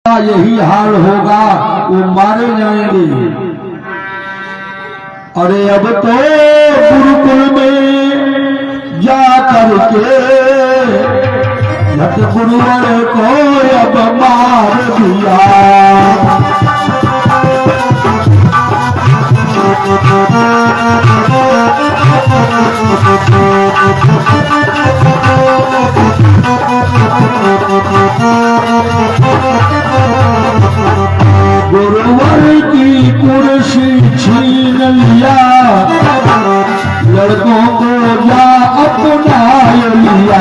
यही हाल होगा, वो मारे जाएंगे। अरे अब तो गुरुकुल में जा करके नट गुरुवर को अब मार दिया। गुरुवर की कुर्सी छीन लिया, लड़कों को जा अपना लिया।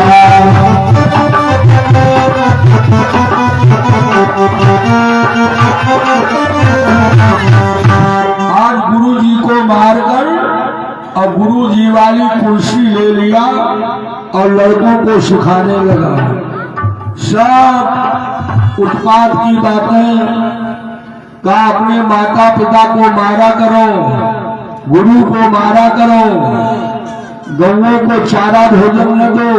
आज गुरु जी को मारकर और गुरु जी वाली कुर्सी ले लिया और लड़कों को सिखाने लगा। सब उत्पात की बातें का अपने माता पिता को मारा करो, गुरु को मारा करो, गौओं को चारा भोजन न दो,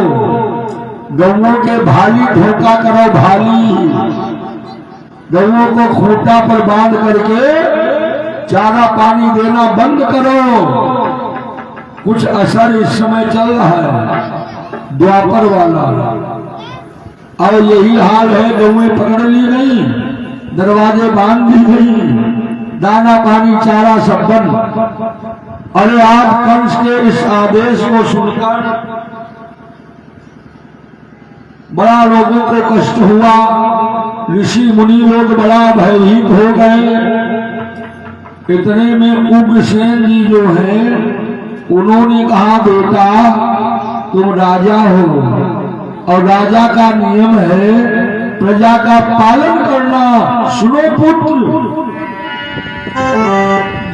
गौओं के भाली धोखा करो, भाली गौओं को खूंटा पर बांध करके चारा पानी देना बंद करो। कुछ असर इस समय चल रहा है द्वापर वाला, और यही हाल है। गौएं पकड़ ली नहीं, दरवाजे बांध दी गई, दाना पानी चारा सब बंद। अरे आज कंस के इस आदेश को सुनकर बड़ा लोगों को कष्ट हुआ, ऋषि मुनि लोग बड़ा भयभीत हो गए। इतने में उग्रसेन जी जो हैं उन्होंने कहा, बेटा तुम राजा हो और राजा का नियम है प्रजा का पालन करना। सुनो पुत्र,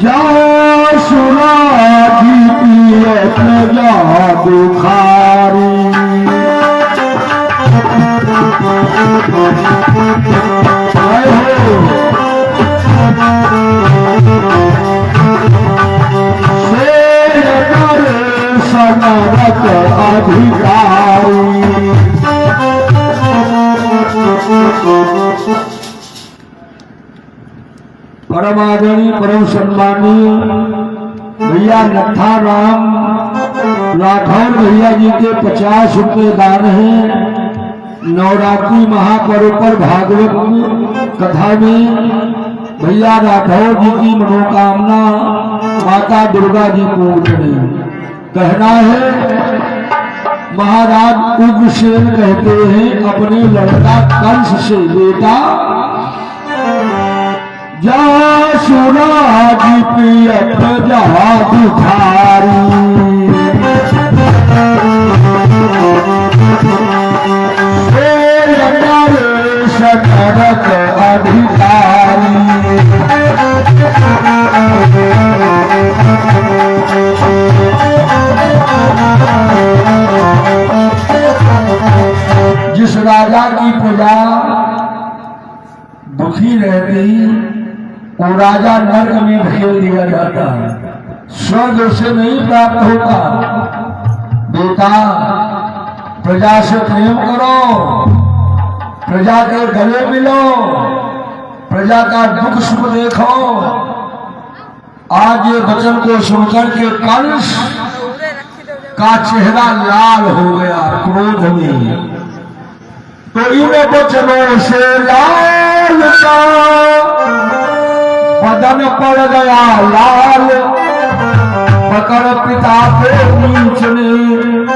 जाओ सुराजी पिए प्रजा दुखारी। सनरत अधिकारी परम आदरणीय परम सम्मानीय भैया नत्था राम राठौर भैया जी के 50 रुपये दान हैं। नवरात्रि महापर्व पर भागवत कथा में भैया राठौर जी की मनोकामना माता दुर्गा जी को उतरे। कहना है महाराज उग्रसेन कहते हैं अपने लड़का कंस से, बेटा जा सुराजी पिय प्रजा दुखारी। सनरत अधिकारी जिस राजा की प्रजा दुखी रहती वो राजा नर्क में धकेल दिया जाता है, स्वर्ग से नहीं प्राप्त होता। बेटा प्रजा से प्रेम करो, प्रजा के गले मिलो, प्रजा का दुख सुख देखो। आज ये वचन को सुनकर के कंस का चेहरा लाल हो गया क्रोध में। तो इन वचनों से लाल का बदन पड़ गया लाल, पकड़ पिता पे नीच ने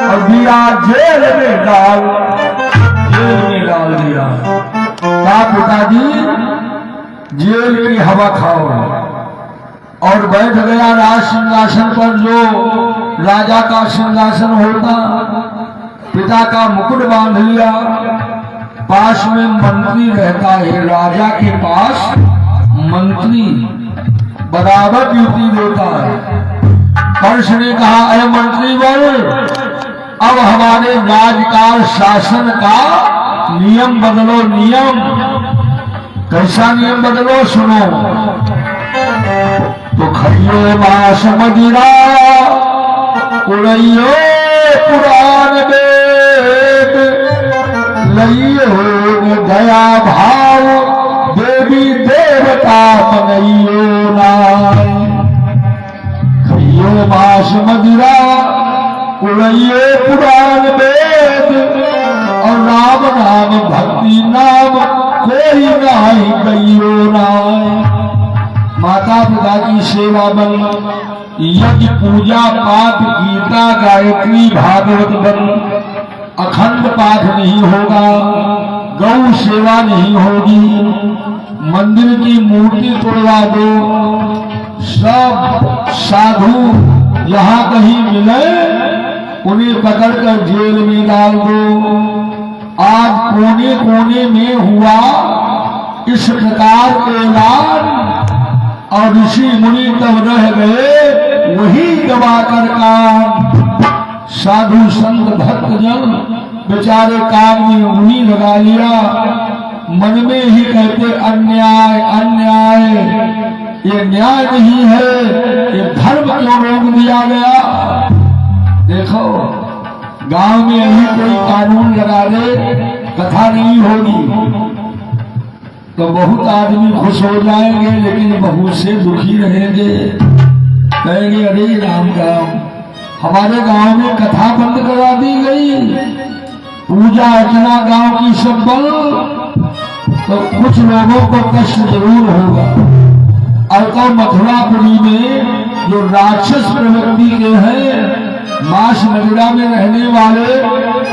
और दिया जेल में डाल दिया। क्या पिताजी जेल की हवा खाओ। और बैठ गया राज सिंहासन पर, जो राजा का सिंहासन होता। पिता का मुकुट बांध लिया, पास में मंत्री रहता है, राजा के पास मंत्री बराबर ड्यूटी देता है। कंस ने कहा, अरे मंत्री बोल, अब हमारे राजकाल शासन का नियम बदलो। नियम कैसा नियम बदलो सुनो। तो खइयो मास मदिरा उड़ैयो पुराण वेद, लइयो दया भाव गई पुराण वेद और राम नाम भक्ति नाम कोई नहीं गईयो राय। माता पिता की सेवा बन, यज्ञ पूजा पाठ गीता गायत्री भागवत बन, अखंड पाठ नहीं होगा, गौ सेवा नहीं होगी, मंदिर की मूर्ति तोड़वा दो, सब साधु यहाँ कहीं मिले उन्हें पकड़कर जेल में डाल दो। आज कोने कोने में हुआ इस प्रकार ऐलान और ऋषि मुनि तब रह गए वही दबाकर काम। साधु संत भक्त जन बेचारे काम में उंगली लगा लिया, मन में ही कहते अन्याय अन्याय, ये न्याय नहीं है, ये धर्म क्यों रोक दिया गया। देखो गांव में अभी कोई कानून लगा दे कथा नहीं होगी तो बहुत आदमी खुश हो जाएंगे, लेकिन बहुत से दुखी रहेंगे, कहेंगे अरे राम राम हमारे गांव में कथा बंद करा दी गई, पूजा अर्चना गांव की सब बंद, तो कुछ लोगों को कष्ट जरूर होगा। और तो मथुरापुरी में जो राक्षस प्रवृत्ति के हैं, मांस मदिरा में रहने वाले,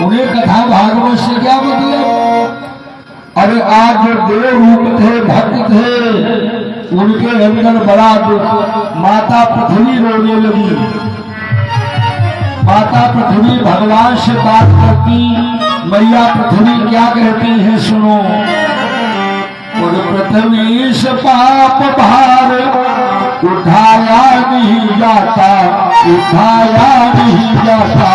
उन्हें कथा भागवत से क्या मतलब। अरे आज जो देव रूप थे भक्त थे उनके अंदर बड़ा दुख। माता पृथ्वी रोने लगी। माता पृथ्वी भगवान से बात करती, मैया पृथ्वी क्या कहती है सुनो। और पृथ्वी से पाप भार उठाया नहीं जाता, उठाया नहीं जाता।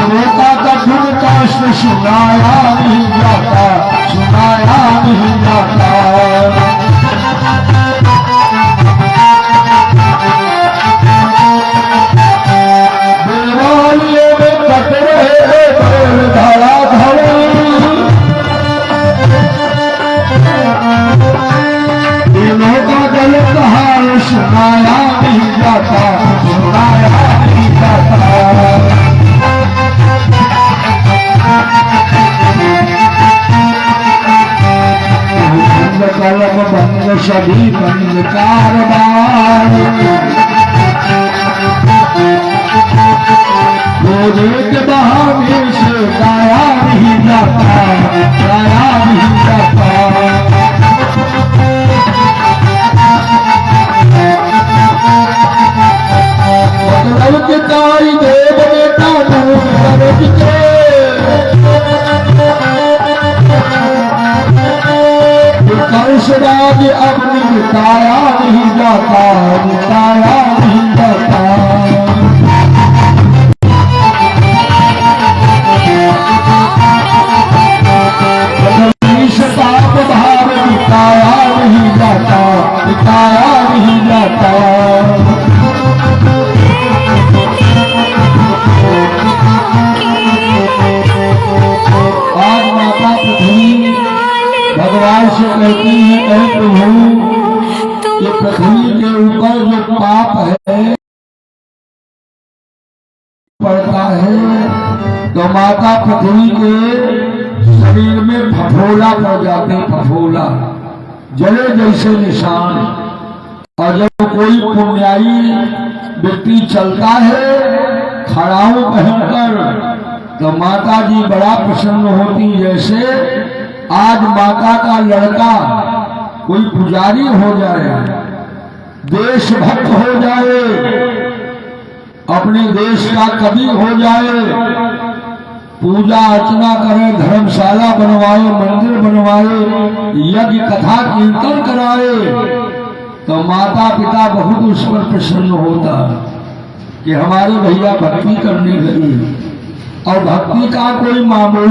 देवता का दुख कष्ट सुनाया नहीं जाता, सुनाया नहीं जाता। देवालय में कट रहे धड़ा धड़ी, दिलों का गलत हाल सुनाया नहीं जाता, सुनाया नहीं जाता। कलम बंद सभी बंद कारबार, रोजे के बहाने से गाया नहीं जाता, गाया नहीं जाता। मतलब के ताई देव बेटा दूर करज के, कंसराज अब निताया नहीं जाता, निताया नहीं जाता। पाप भाव निताया नहीं जाता, निताया नहीं जाता। आज माता पृथ्वी भगवान से कहती है ऐ प्रभु, ये पृथ्वी के ऊपर जो पाप है पड़ता है तो माता पृथ्वी के शरीर में फफोला पड़ जाते हैं, फफोला जले जैसे निशान। और जब कोई पुण्याई व्यक्ति चलता है खड़ाऊ पहनकर तो माता जी बड़ा प्रसन्न होती। जैसे आज माता का लड़का कोई पुजारी हो जाए, देशभक्त हो जाए, अपने देश का कवि हो जाए, पूजा अर्चना करे, धर्मशाला बनवाए, मंदिर बनवाए, यज्ञ कथा कीर्तन कराए तो माता पिता बहुत उस पर प्रसन्न होता कि हमारे भैया भक्ति करने लगे। और भक्ति का कोई मामूली